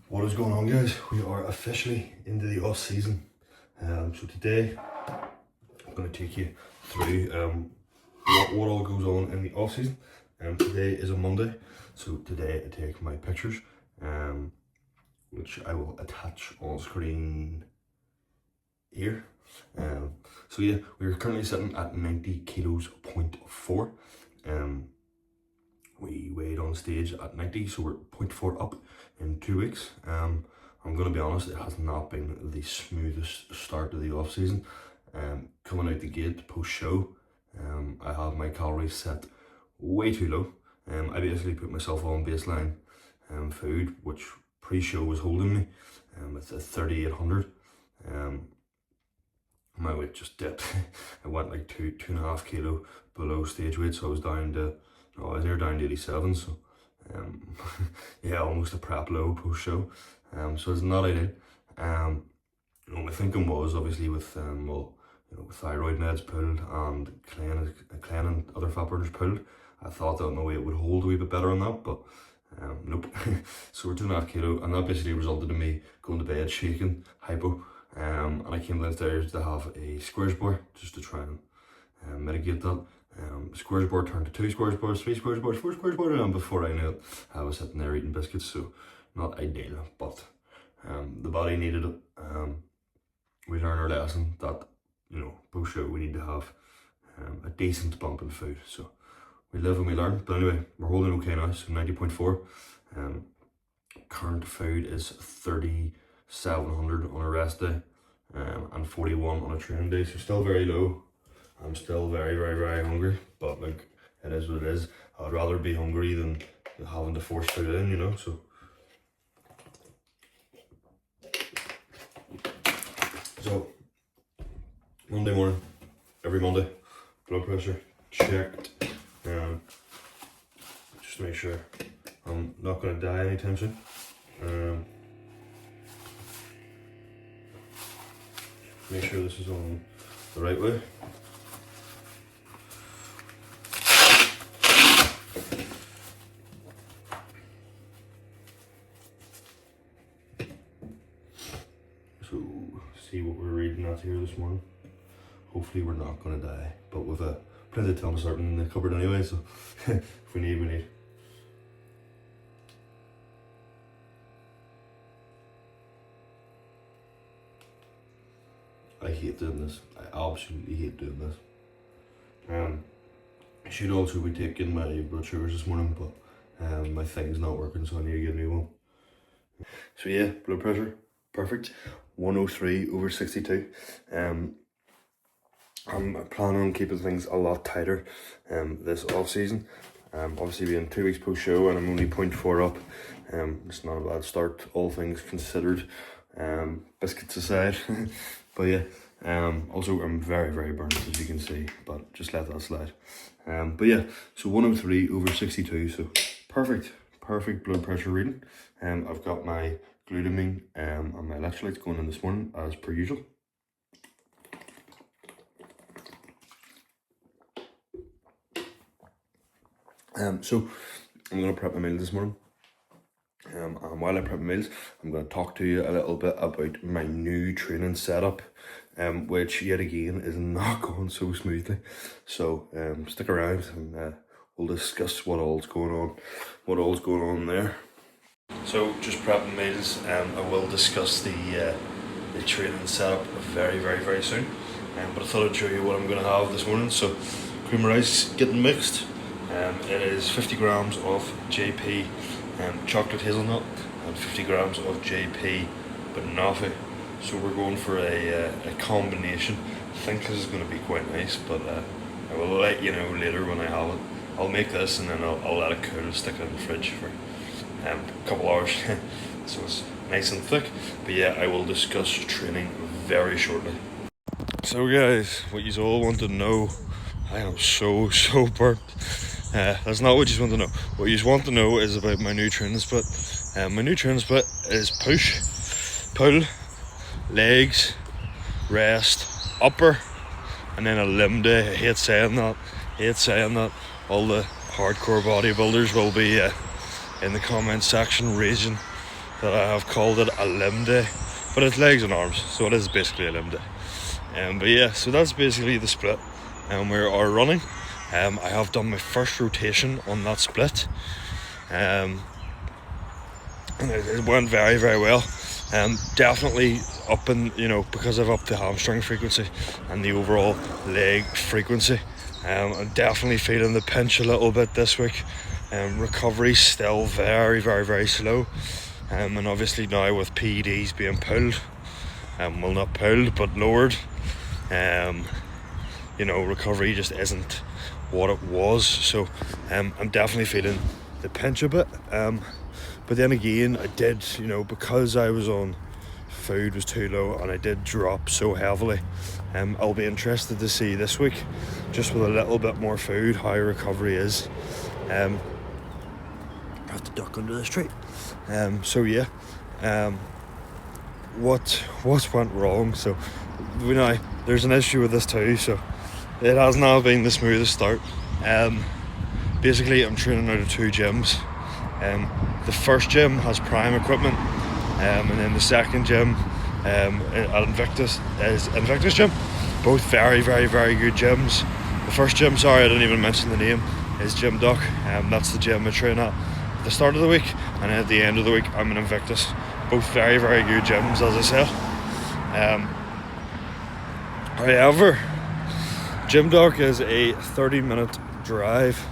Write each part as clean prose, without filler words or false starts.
What is going on, guys? We are officially into the off season. So today I'm going to take you through what all goes on in the off season. Today is a Monday, so today I take my pictures, which I will attach on screen here. So yeah, we're currently sitting at 90 kilos 0.4. We weighed on stage at 90, so we're 0.4 up in 2 weeks. I'm gonna be honest, it has not been the smoothest start to the off season. Coming out the gate post show, I have my calories set way too low. I basically put myself on baseline food, which pre-show was holding me. It's at 3,800. My weight just dipped. I went like two and a half kilo below stage weight, so I was down to, I was near down to 87. So yeah, almost a prep low post show. So it's not ideal. My thinking was obviously with with thyroid meds pulled and clean and other fat burners pulled, I thought that my weight would hold a wee bit better on that, but nope. So we're 2.5 kilo, and that basically resulted in me going to bed shaking, hypo. And I came downstairs to have a squares bar just to try and mitigate that. Squares bar turned to 2 squares bars, 3 squares bars, 4 squares bars, and before I knew it, I was sitting there eating biscuits. So not ideal, but the body needed it. We learned our lesson that post show we need to have a decent bump in food. So we live and we learn. But anyway, we're holding okay now. So 90.4. Current food is 3,700 on a rest day, and 41 on a training day. So still very low. I'm still very, very, very hungry, but like, it is what it is. I'd rather be hungry than having to force food in, so. So, Monday morning, every Monday, blood pressure checked, just to make sure I'm not gonna die anytime soon. Make sure this is on the right way. So, see what we're reading at here this morning. Hopefully we're not going to die, but we've plenty of time starting in the cupboard anyway, so if we need, we need. I hate doing this. I absolutely hate doing this. I should also be taking my blood sugars this morning, but my thing's not working, so I need to get a new one. So yeah, blood pressure, perfect. 103/62. I'm planning on keeping things a lot tighter this off season. Obviously being 2 weeks post show and I'm only 0.4 up. It's not a bad start, all things considered. Biscuits aside. But yeah, also I'm very, very burnt, as you can see, but just let that slide. But yeah, so 103/62, so perfect blood pressure reading. I've got my glutamine and my electrolytes going in this morning as per usual. So I'm going to prep my meals this morning. And while I prep my meals, I'm going to talk to you a little bit about my new training setup, which yet again is not going so smoothly. So stick around and we'll discuss what all's going on there. So just prepping meals, I will discuss the training setup very, very, very soon. But I thought I'd show you what I'm going to have this morning. So cream of rice getting mixed. It is 50 grams of JP chocolate hazelnut and 50 grams of JP banoffee. So we're going for a combination. I think this is going to be quite nice, but I will let you know later when I have it. I'll make this and then I'll let it cool, stick it in the fridge for a couple hours so it's nice and thick. But yeah, I will discuss training very shortly. So guys, what you all want to know, I am so burnt. That's not what you want to know. What you want to know is about my new training split. My new training split is push, pull, legs, rest, upper, and then a limb day. I hate saying that. All the hardcore bodybuilders will be in the comment section raging that I have called it a limb day, but it's legs and arms, so it is basically a limb day. But yeah, so that's basically the split, and we are running. I have done my first rotation on that split, and it went very, very well. Definitely up in, because I've upped the hamstring frequency and the overall leg frequency. I'm definitely feeling the pinch a little bit this week. Recovery still very, very, very slow. And obviously now with PEDs being pulled, well, not pulled but lowered, recovery just isn't what it was. So I'm definitely feeling the pinch a bit. But then again, I did, because I was on food was too low and I did drop so heavily. I'll be interested to see this week, just with a little bit more food, how recovery is. I have to duck under this tree. So yeah, what went wrong? So there's an issue with this too. So it has now been the smoothest start. Basically, I'm training out of 2 gyms. The first gym has Prime equipment, and then the second gym at Invictus is Invictus Gym. Both very, very, very good gyms. The first gym, sorry I didn't even mention the name, is Gym Duck. That's the gym I train at the start of the week, and at the end of the week I'm in Invictus. Both very, very good gyms, as I said. However, Gym Duck is a 30-minute drive,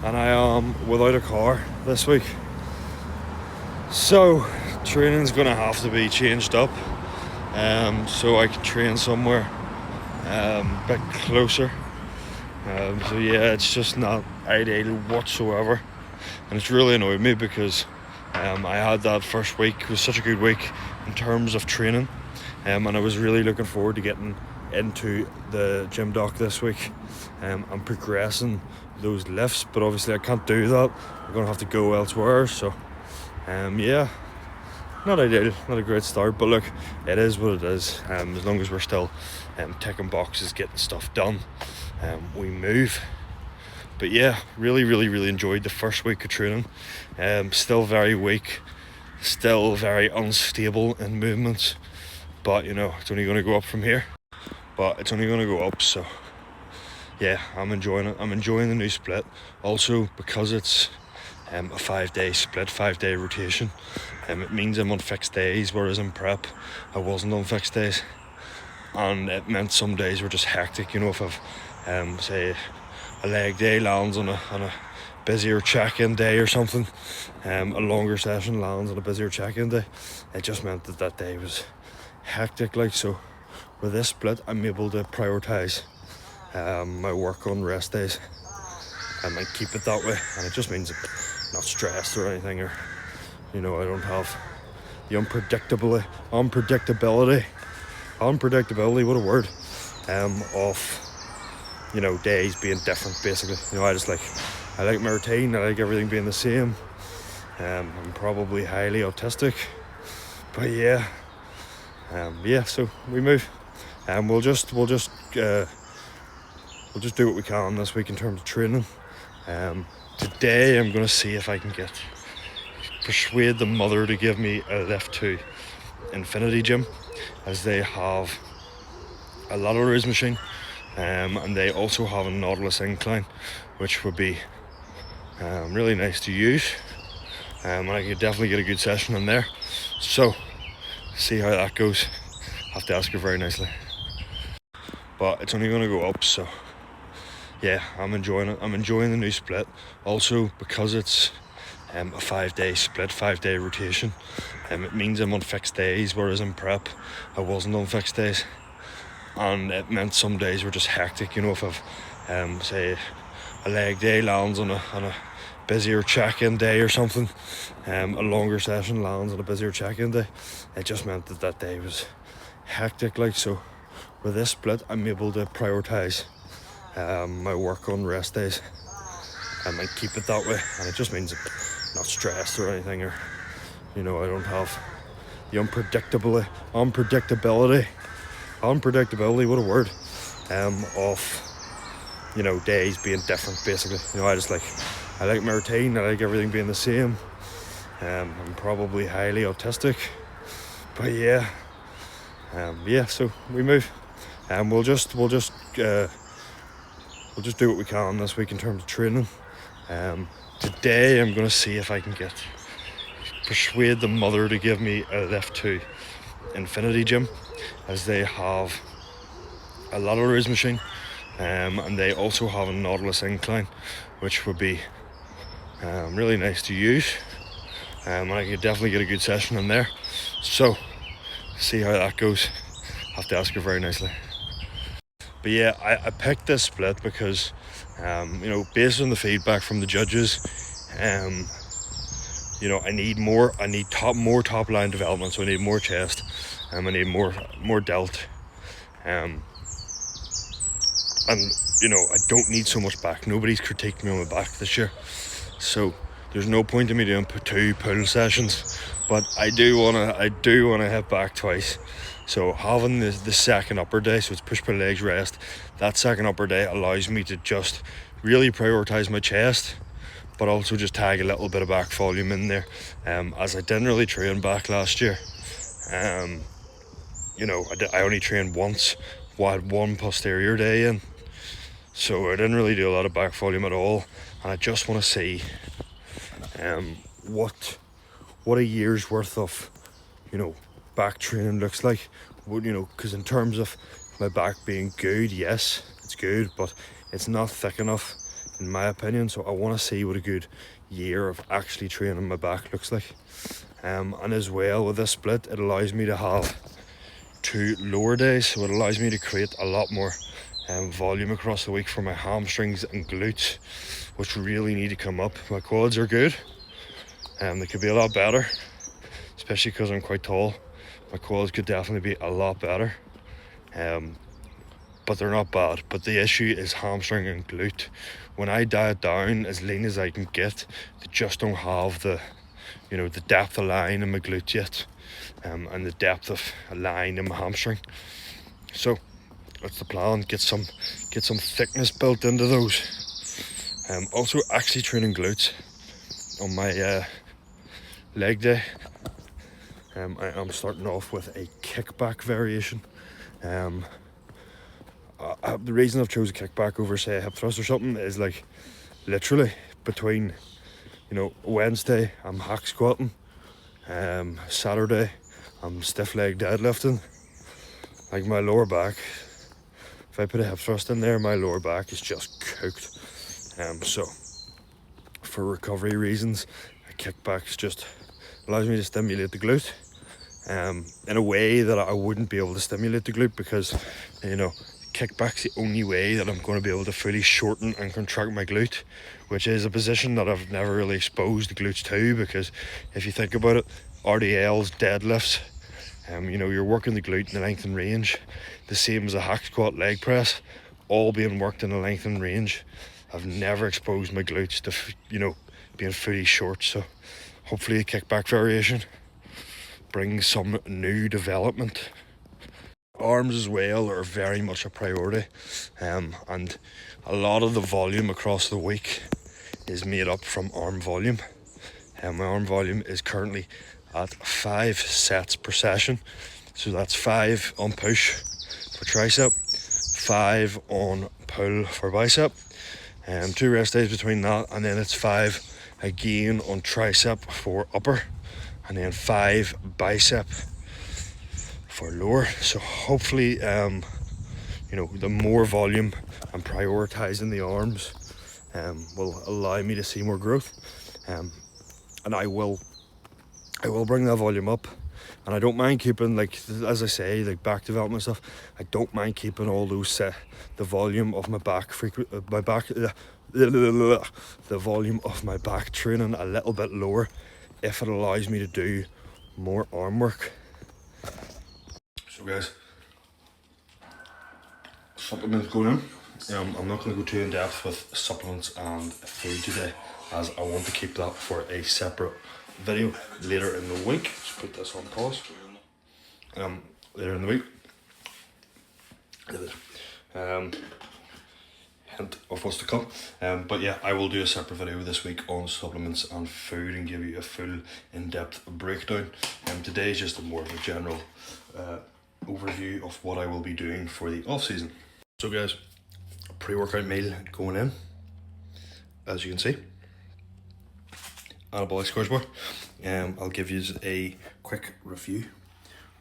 and I am without a car this week, so training's gonna have to be changed up, so I can train somewhere a bit closer. So yeah, it's just not ideal whatsoever, and it's really annoyed me because I had that first week, it was such a good week in terms of training, and I was really looking forward to getting into the Gym Dock this week and progressing those lifts, but obviously I can't do that. I'm gonna have to go elsewhere. So yeah, not ideal, not a great start, but look, it is what it is. As long as we're still ticking boxes, getting stuff done, we move. But yeah, really, really, really enjoyed the first week of training. Still very weak, still very unstable in movements, but it's only going to go up from here. So yeah, I'm enjoying it. I'm enjoying the new split. Also, because it's a 5-day split, 5-day rotation, it means I'm on fixed days, whereas in prep I wasn't on fixed days, and it meant some days were just hectic. If I've say a leg day lands on a busier check-in day or something, a longer session lands on a busier check-in day, it just meant that day was hectic. So with this split, I'm able to prioritise my work on rest days and keep it that way, and it just means I'm not stressed or anything, or I don't have the unpredictability, what a word, of days being different. Basically, I like my routine, I like everything being the same. I'm probably highly autistic, but yeah, so we move, and we'll just do what we can this week in terms of training. Today I'm going to see if I can persuade the mother to give me a lift to Infinity Gym, as they have a Ladders machine, and they also have a Nautilus incline, which would be really nice to use, and I could definitely get a good session in there. So see how that goes. Have to ask her very nicely, but it's only going to go up. So yeah, I'm enjoying it. I'm enjoying the new split. Also, because it's a 5-day split, 5-day rotation, it means I'm on fixed days, whereas in prep I wasn't on fixed days, and it meant some days were just hectic. If I've say a leg day lands on a busier check-in day or something, a longer session lands on a busier check-in day, it just meant that day was hectic. So with this split, I'm able to prioritise my work on rest days and keep it that way, and it just means I'm not stressed or anything, or I don't have the unpredictability, what a word, of days being different. Basically, I like my routine, I like everything being the same. I'm probably highly autistic, but yeah, so we move. We'll just do what we can this week in terms of training. Today I'm gonna see if I can persuade the mother to give me a lift to Infinity Gym, as they have a Lateral machine, and they also have a Nautilus incline, which would be really nice to use, and I could definitely get a good session in there. So see how that goes. Have to ask her very nicely. But yeah, I picked this split because based on the feedback from the judges, I need more top line development, so I need more chest, I need more delt, and I don't need so much back. Nobody's critiqued me on my back this year, so there's no point in me doing 2 pull sessions. But I do wanna hit back twice. So having the second upper day, so it's push pull legs rest, that second upper day allows me to just really prioritise my chest, but also just tag a little bit of back volume in there, as I didn't really train back last year. I only trained once, had one posterior day in, so I didn't really do a lot of back volume at all, and I just want to see what a year's worth of back training looks like. Because in terms of my back being good, yes, it's good, but it's not thick enough in my opinion. So I want to see what a good year of actually training my back looks like. And as well, with this split, it allows me to have 2 lower days, so it allows me to create a lot more volume across the week for my hamstrings and glutes, which really need to come up. My quads are good, they could be a lot better, especially because I'm quite tall. My quads could definitely be a lot better, but they're not bad. But the issue is hamstring and glute. When I diet down as lean as I can get, they just don't have the depth of line in my glute yet, and the depth of a line in my hamstring. So that's the plan, get some thickness built into those. Also actually training glutes on my leg day. I am starting off with a kickback variation. The reason I've chosen a kickback over, say, a hip thrust or something is like literally between Wednesday I'm hack squatting, Saturday I'm stiff leg deadlifting. Like my lower back, if I put a hip thrust in there, my lower back is just cooked. So for recovery reasons, a kickback just allows me to stimulate the glute in a way that I wouldn't be able to stimulate the glute, because kickback's the only way that I'm going to be able to fully shorten and contract my glute, which is a position that I've never really exposed the glutes to. Because if you think about it, RDLs, deadlifts, you're working the glute in the length and range, the same as a hack squat, leg press, all being worked in the length and range. I've never exposed my glutes to being fully short, so hopefully a kickback variation brings some new development. Arms as well are very much a priority, and a lot of the volume across the week is made up from arm volume. My arm volume is currently at 5 sets per session, so that's 5 on push for tricep, 5 on pull for bicep, 2 rest days between that, and then it's 5 again on tricep for upper, and then 5 bicep for lower. So hopefully the more volume and prioritizing the arms will allow me to see more growth, and I will bring that volume up. And I don't mind keeping, as I say, back development stuff. I don't mind keeping all those the volume of my back the volume of my back training a little bit lower, if it allows me to do more arm work. So guys, supplements going in. I'm not going to go too in depth with supplements and food today, as I want to keep that for a separate video later in the week. Just put this on pause. Later in the week. hint of what's to come. But yeah, I will do a separate video this week on supplements and food and give you a full in-depth breakdown. Today is just more of a general overview of what I will be doing for the off season. So guys, pre-workout meal going in, as you can see, anabolic squash bar. I'll give you a quick review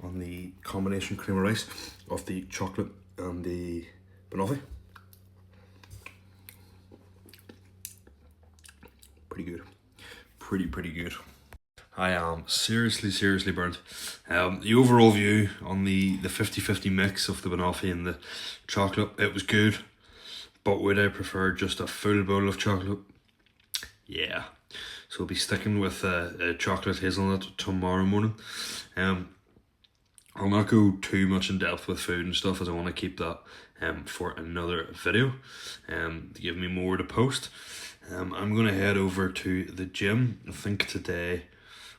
on the combination cream of rice of the chocolate and the banoffee. Pretty good, pretty good. I am seriously burnt. The overall view on the 50-50 mix of the banoffee and the chocolate, it was good, but would I prefer just a full bowl of chocolate? Yeah, so we'll be sticking with a chocolate hazelnut tomorrow morning. I'll not go too much in depth with food and stuff, as I want to keep that for another video to give me more to post. I'm going to head over to the gym. I think today,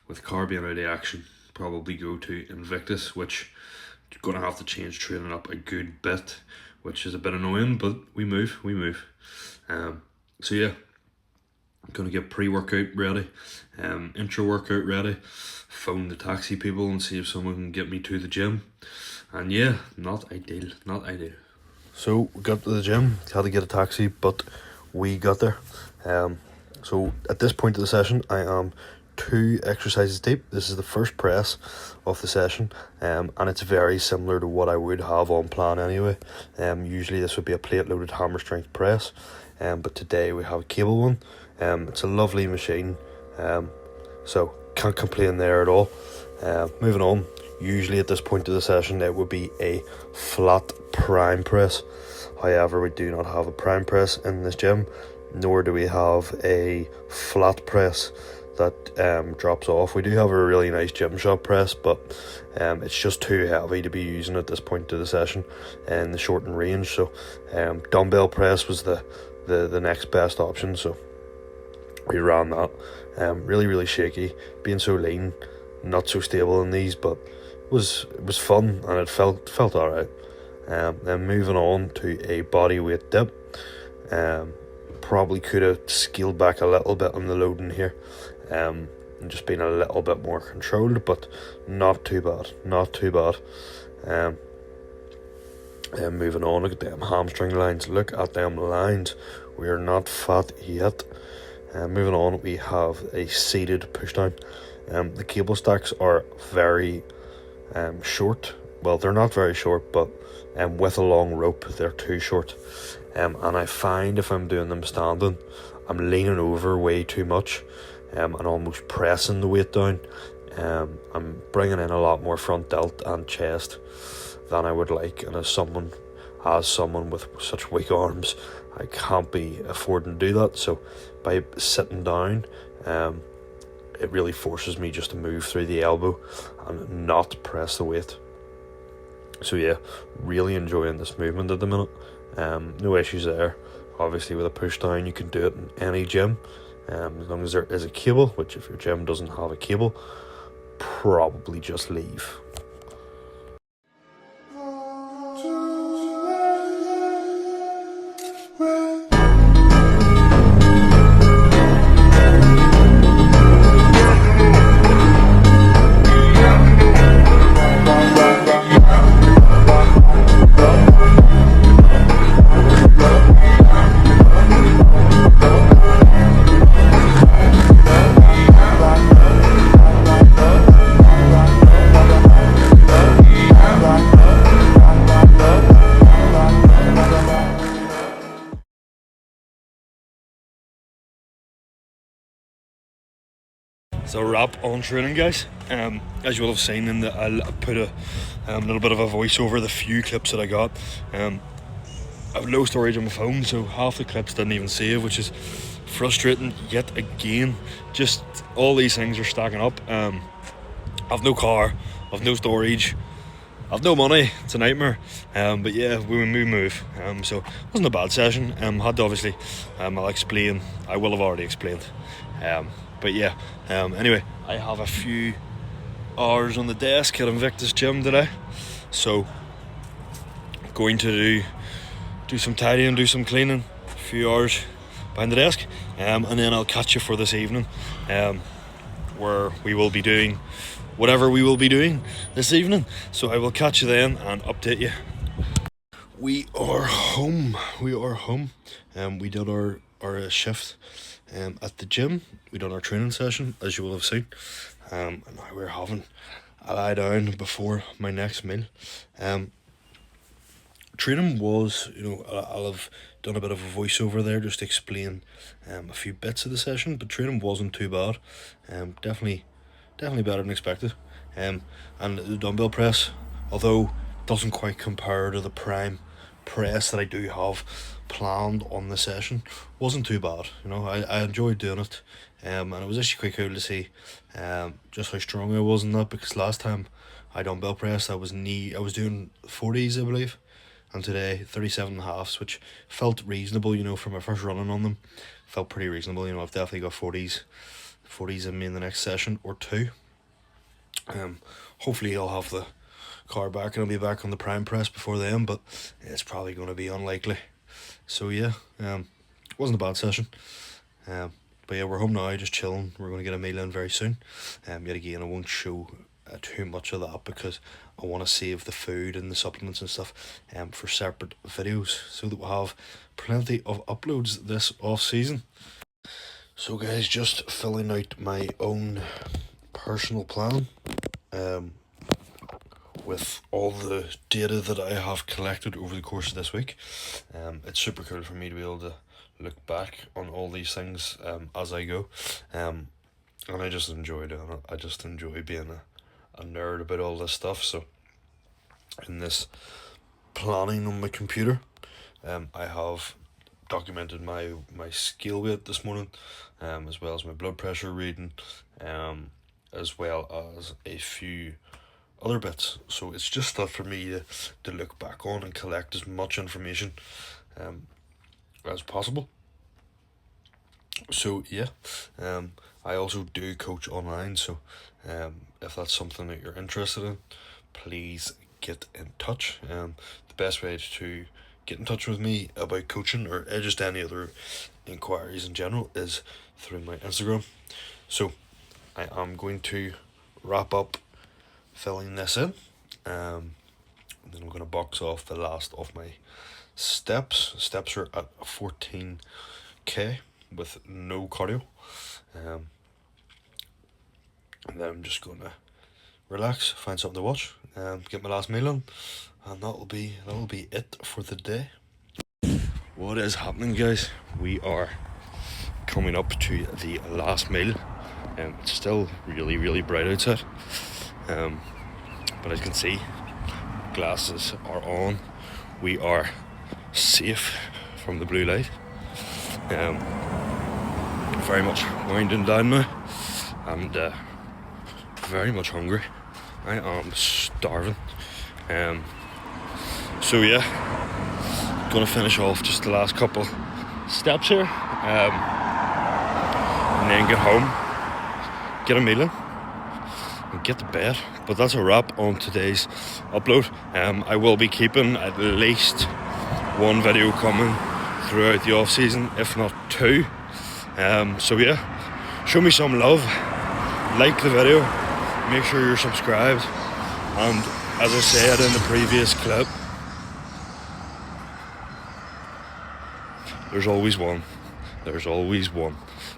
with Car being out of action, probably go to Invictus, which is going to have to change training up a good bit, which is a bit annoying, but we move. So yeah, I'm going to get pre-workout ready, intra-workout ready, phone the taxi people and see if someone can get me to the gym. And yeah, not ideal. So we got to the gym, had to get a taxi, but we got there. So at this point of the session, I am 2 exercises deep. This is the first press of the session, and it's very similar to what I would have on plan anyway. Usually this would be a plate loaded hammer strength press, but today we have a cable one. It's a lovely machine, so can't complain there at all. Moving on, usually at this point of the session it would be a flat prime press. However, we do not have a prime press in this gym, nor do we have a flat press that drops off. We do have a really nice Gymshark press, but it's just too heavy to be using at this point of the session in the shortened range. So dumbbell press was the next best option, so we ran that. Really shaky, being so lean, not so stable in these, but it was fun and it felt alright. Then moving on to a body weight dip. Probably could have scaled back a little bit on the loading here, and just been a little bit more controlled, but not too bad. And moving on, look at them hamstring lines. Look at them lines. We are not fat yet. Moving on, we have a seated push down. The cable stacks are very short. Well, they're not very short, but with a long rope, they're too short. And I find if I'm doing them standing, I'm leaning over way too much, and almost pressing the weight down. I'm bringing in a lot more front delt and chest than I would like, and as someone with such weak arms, I can't be affording to do that. So by sitting down, it really forces me just to move through the elbow and not press the weight. So yeah, really enjoying this movement at the minute. No issues there. Obviously with a push down, you can do it in any gym, as long as there is a cable, which if your gym doesn't have a cable, probably just leave. It's a wrap on training, guys. As you will have seen, I'll put a little bit of a voice over the few clips that I got. I have low storage on my phone, so half the clips didn't even save, which is frustrating yet again. Just all these things are stacking up. I've no car, I've no storage, I've no money. It's a nightmare. But yeah, we move. So it wasn't a bad session. Had to obviously, I'll explain. I will have already explained. But yeah, anyway, I have a few hours on the desk at Invictus Gym today, so going to do some tidying, do some cleaning, few hours behind the desk, and then I'll catch you for this evening, where we will be doing whatever we will be doing this evening. So I will catch you then and update you. We are home. We did our shift at the gym. We done our training session, as you will have seen, and now we're having a lie down before my next meal. Training was, I'll have done a bit of a voiceover there just to explain a few bits of the session, but training wasn't too bad. Definitely better than expected. And the dumbbell press, although it doesn't quite compare to the prime press that I do have planned on the session, wasn't too bad. I enjoyed doing it, and it was actually quite cool to see just how strong I was in that, because last time I dumbbell pressed I was doing 40s, I believe, and today 37.5s, which felt reasonable. For my first running on them, felt pretty reasonable. I've definitely got 40s in me in the next session or two. Hopefully I'll have the car back and I'll be back on the prime press before then, but it's probably going to be unlikely. So yeah, wasn't a bad session. But yeah, we're home now, just chilling. We're going to get a meal in very soon. Yet again, I won't show too much of that, because I want to save the food and the supplements and stuff for separate videos, so that we'll have plenty of uploads this off season. So guys, just filling out my own personal plan with all the data that I have collected over the course of this week. It's super cool for me to be able to look back on all these things as I go, and I just enjoy doing it. I just enjoy being a nerd about all this stuff. So in this planning on my computer, I have documented my scale weight this morning, as well as my blood pressure reading, as well as a few other bits. So it's just stuff for me to look back on and collect as much information as possible. So yeah, I also do coach online, so if that's something that you're interested in, please get in touch. The best way to get in touch with me about coaching, or just any other inquiries in general, is through my Instagram. So I am going to wrap up filling this in, and then I'm going to box off the last of my steps. Steps are at 14k with no cardio, and then I'm just going to relax, find something to watch, get my last meal on, and that will be it for the day. What is happening, guys? We are coming up to the last meal. It's still really bright outside, but as you can see, glasses are on. We are safe from the blue light. Very much winding down now, and very much hungry. I am starving. So yeah, gonna finish off just the last couple steps here, and then get home, get a meal in, and get to bed. But that's a wrap on today's upload. I will be keeping at least one video coming throughout the off season, if not two. So yeah, show me some love, like the video, make sure you're subscribed, and as I said in the previous clip, there's always one.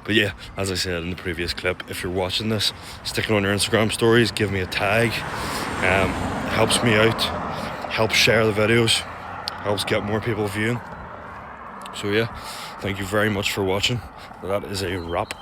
But yeah, as I said in the previous clip, if you're watching this, stick it on your Instagram stories, give me a tag. Helps me out, helps share the videos, helps get more people viewing. So yeah, thank you very much for watching. That is a wrap.